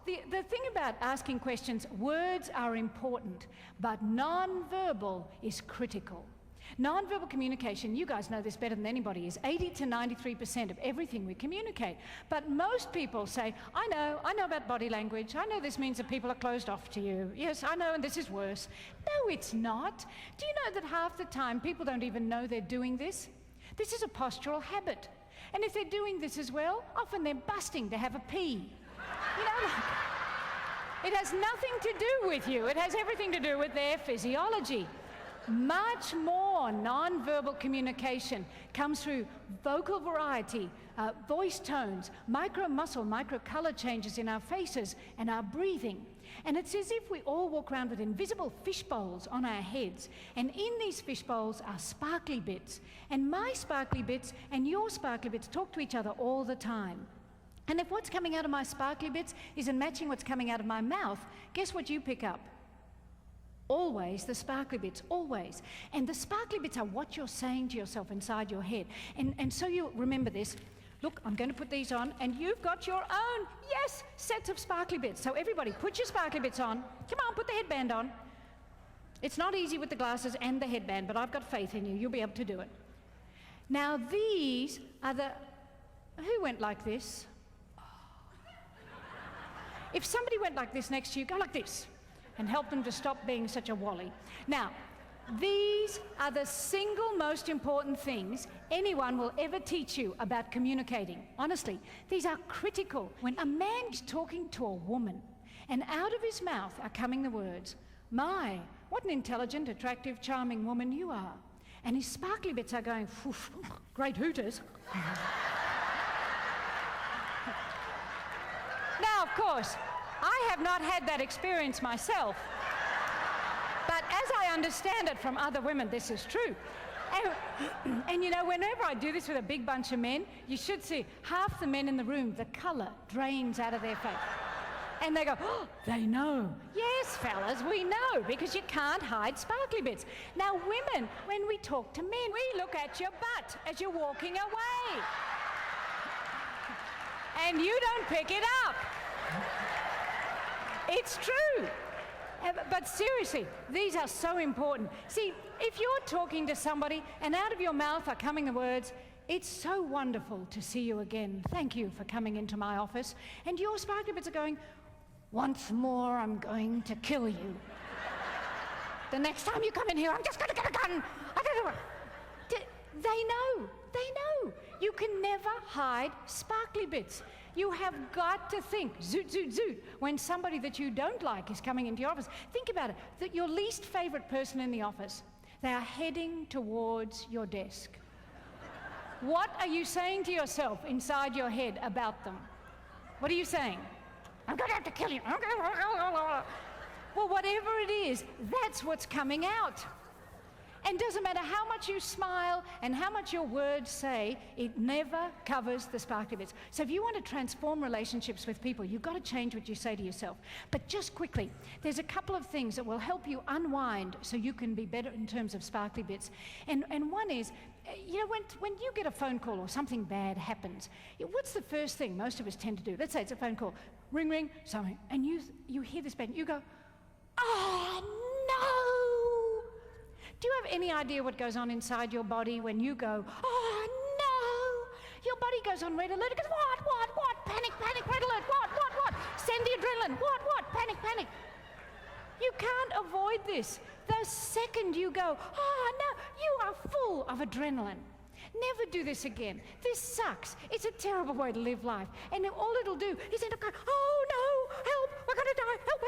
The thing about asking questions, words are important, but non-verbal is critical. Non-verbal communication, you guys know this better than anybody, is 80 to 93% of everything we communicate. But most people say, I know about body language. I know this means that people are closed off to you. Yes, I know, and this is worse. No, it's not. Do you know that half the time people don't even know they're doing this? This is a postural habit. And if they're doing this as well, often they're busting to have a pee. You know, it has nothing to do with you. It has everything to do with their physiology. Much more non-verbal communication comes through vocal variety, voice tones, micro-muscle, micro-color changes in our faces and our breathing. And it's as if we all walk around with invisible fish bowls on our heads. And in these fish bowls are sparkly bits. And my sparkly bits and your sparkly bits talk to each other all the time. And if what's coming out of my sparkly bits isn't matching what's coming out of my mouth, guess what you pick up? Always the sparkly bits, always. And the sparkly bits are what you're saying to yourself inside your head. And so you remember this. Look, I'm going to put these on, and you've got your own, yes, sets of sparkly bits. So everybody, put your sparkly bits on. Come on, put the headband on. It's not easy with the glasses and the headband, but I've got faith in you. You'll be able to do it. Now these are the... Who went like this? If somebody went like this next to you, go like this and help them to stop being such a wally. Now, these are the single most important things anyone will ever teach you about communicating. Honestly, these are critical. When a man is talking to a woman and out of his mouth are coming the words, "My, what an intelligent, attractive, charming woman you are." And his sparkly bits are going, "Great hooters." Now, of course, I have not had that experience myself, but as I understand it from other women, this is true. And you know, whenever I do this with a big bunch of men, you should see half the men in the room, the colour drains out of their face. And they go, "Oh, they know." Yes, fellas, we know, because you can't hide sparkly bits. Now, women, when we talk to men, we look at your butt as you're walking away. And you don't pick it up. It's true. But seriously, these are so important. See, if you're talking to somebody and out of your mouth are coming the words, "It's so wonderful to see you again. Thank you for coming into my office." And your sparkly bits are going, "Once more, I'm going to kill you. The next time you come in here, I'm just going to get a gun." I don't know. They know. They know. You can never hide sparkly bits. You have got to think, zoot, zoot, zoot, when somebody that you don't like is coming into your office. Think about it, that your least favorite person in the office, they are heading towards your desk. What are you saying to yourself inside your head about them? What are you saying? "I'm going to have to kill you." Well, whatever it is, that's what's coming out. And doesn't matter how much you smile and how much your words say, it never covers the sparkly bits. So if you want to transform relationships with people, you've got to change what you say to yourself. But just quickly, there's a couple of things that will help you unwind so you can be better in terms of sparkly bits. And one is, you know, when you get a phone call or something bad happens, what's the first thing most of us tend to do? Let's say it's a phone call. Ring, ring, something. And you hear this bad, and you go, "Oh, no!" Do you have any idea what goes on inside your body when you go, "Oh, no"? Your body goes on red alert. It goes, what? Panic, panic, red alert. What? Send the adrenaline. What? Panic, panic. You can't avoid this. The second you go, "Oh, no," you are full of adrenaline. Never do this again. This sucks. It's a terrible way to live life. And all it'll do is end up going, "Oh, no, help, we're going to die, help.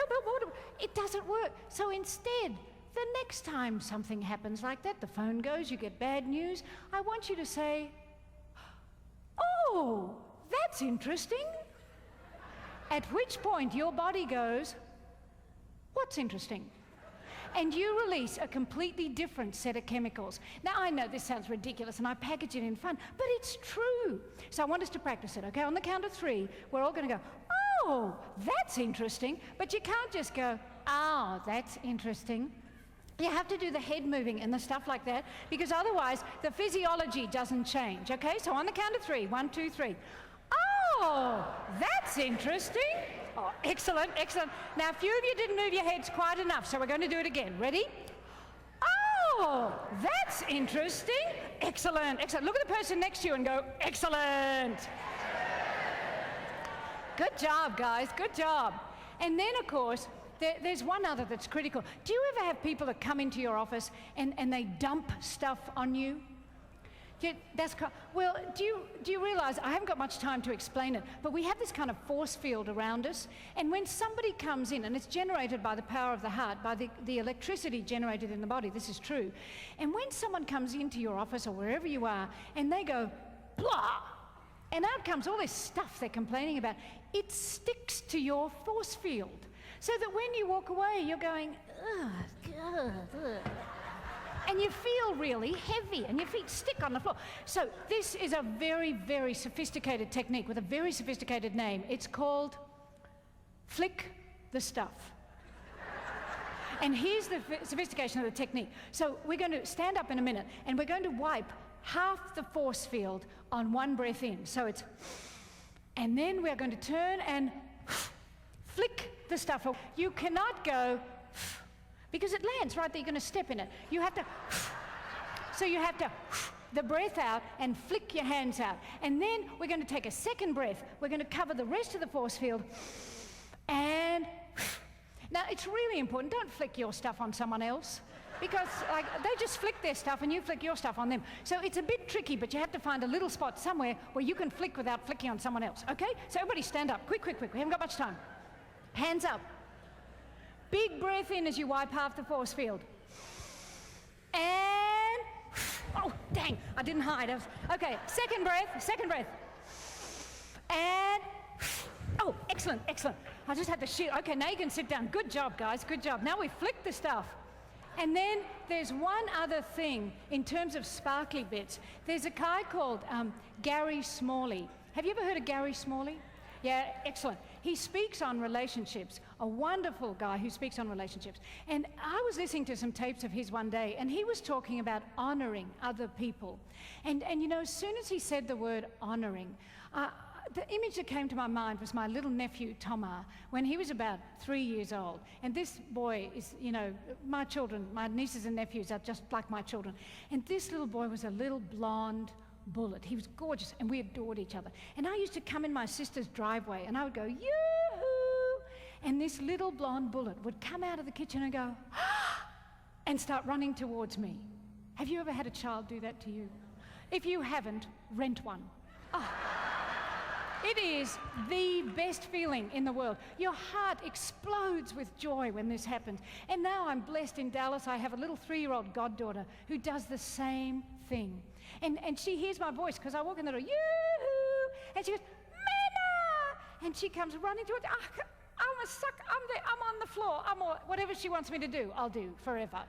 It doesn't work. So instead, the next time something happens like that, the phone goes, you get bad news, I want you to say, "Oh, that's interesting." At which point your body goes, "What's interesting?" And you release a completely different set of chemicals. Now, I know this sounds ridiculous and I package it in fun, but it's true. So I want us to practice it, okay? On the count of 3, we're all going to go, "Oh, that's interesting." But you can't just go, "Oh, that's interesting." You have to do the head moving and the stuff like that, because otherwise the physiology doesn't change, okay? So on the count of 3, 1, 2, 3. "Oh, that's interesting." Oh, excellent, excellent. Now, a few of you didn't move your heads quite enough, so we're going to do it again. Ready? Oh, that's interesting. Excellent, excellent. Look at the person next to you and go, excellent. Good job, guys, good job. And then, of course, there's one other that's critical. Do you ever have people that come into your office and they dump stuff on you? Well, do you realize, I haven't got much time to explain it, but we have this kind of force field around us, and when somebody comes in, and it's generated by the power of the heart, by the electricity generated in the body, this is true, and when someone comes into your office or wherever you are, and they go, blah, and out comes all this stuff they're complaining about, it sticks to your force field, so that when you walk away, you're going, ugh, ugh, ugh. And you feel really heavy, and your feet stick on the floor. So this is a very, very sophisticated technique with a very sophisticated name. It's called flick the stuff. And here's the sophistication of the technique. So we're going to stand up in a minute, and we're going to wipe half the force field on one breath in. So it's, and then we're going to turn and flick the stuff. You cannot go, because it lands right there, you're going to step in it. You have to, so you have to, the breath out and flick your hands out. And then we're going to take a second breath. We're going to cover the rest of the force field. And now it's really important, don't flick your stuff on someone else, because they just flick their stuff and you flick your stuff on them. So it's a bit tricky, but you have to find a little spot somewhere where you can flick without flicking on someone else, okay? So everybody stand up, quick, quick, quick, we haven't got much time. Hands up. Big breath in as you wipe half the force field. And, oh, dang, I didn't hide. Okay, second breath. And, oh, excellent, excellent. I just had to shoot. Okay, now you can sit down. Good job, guys, good job. Now we flick the stuff. And then there's one other thing in terms of sparkly bits. There's a guy called Gary Smalley. Have you ever heard of Gary Smalley? Yeah, excellent. He speaks on relationships, a wonderful guy who speaks on relationships. And I was listening to some tapes of his one day, and he was talking about honoring other people. And you know, as soon as he said the word honoring, the image that came to my mind was my little nephew, Thomas, when he was about 3 years old. And this boy is, you know, my children, my nieces and nephews are just like my children. And this little boy was a little blonde bullet. He was gorgeous, and we adored each other. And I used to come in my sister's driveway, and I would go, yoo-hoo! And this little blonde bullet would come out of the kitchen and go, ah! And start running towards me. Have you ever had a child do that to you? If you haven't, rent one. Oh. It is the best feeling in the world. Your heart explodes with joy when this happens. And now I'm blessed in Dallas. I have a little 3-year-old goddaughter who does the same thing. And she hears my voice because I walk in the door, yoo-hoo! And she goes, Mama! And she comes running towards, I'm a suck, I'm on the floor, whatever she wants me to do, I'll do forever.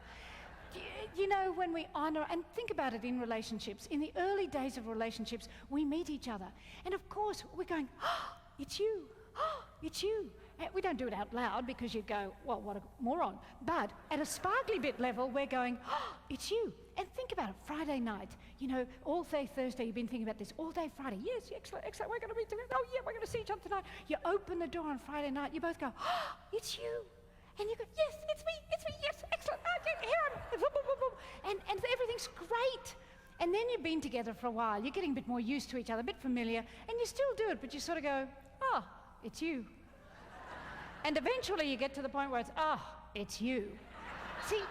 You know, when we honor, and think about it in relationships, in the early days of relationships, we meet each other. And of course, we're going, oh, it's you, oh, it's you. And we don't do it out loud because you'd go, well, what a moron. But at a sparkly bit level, we're going, oh, it's you. And think about it, Friday night, you know, all day Thursday, you've been thinking about this, all day Friday, yes, excellent, excellent, we're going to meet together, oh yeah, we're going to see each other tonight. You open the door on Friday night, you both go, oh, it's you. And you go, yes, it's me, yes, excellent, here I am, and everything's great. And then you've been together for a while, you're getting a bit more used to each other, a bit familiar, and you still do it, but you sort of go, oh, it's you. And eventually you get to the point where it's, oh, it's you. See,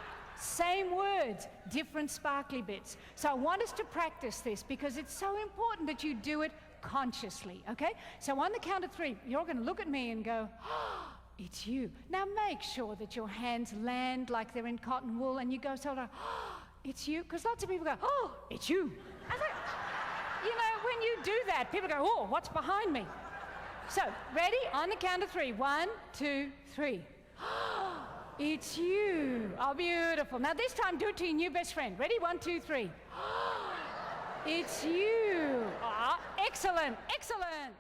same words, different sparkly bits. So I want us to practice this because it's so important that you do it consciously, okay? So on the count of 3, you're going to look at me and go, oh, it's you. Now make sure that your hands land like they're in cotton wool and you go sort of, oh, it's you. Because lots of people go, oh, it's you. And you know, when you do that, people go, oh, what's behind me? So, ready? On the count of 3. 1, 2, 3. Oh, it's you. Oh, beautiful. Now this time, do it to your new best friend. Ready? 1, 2, 3. Oh, it's you. Oh, excellent, excellent.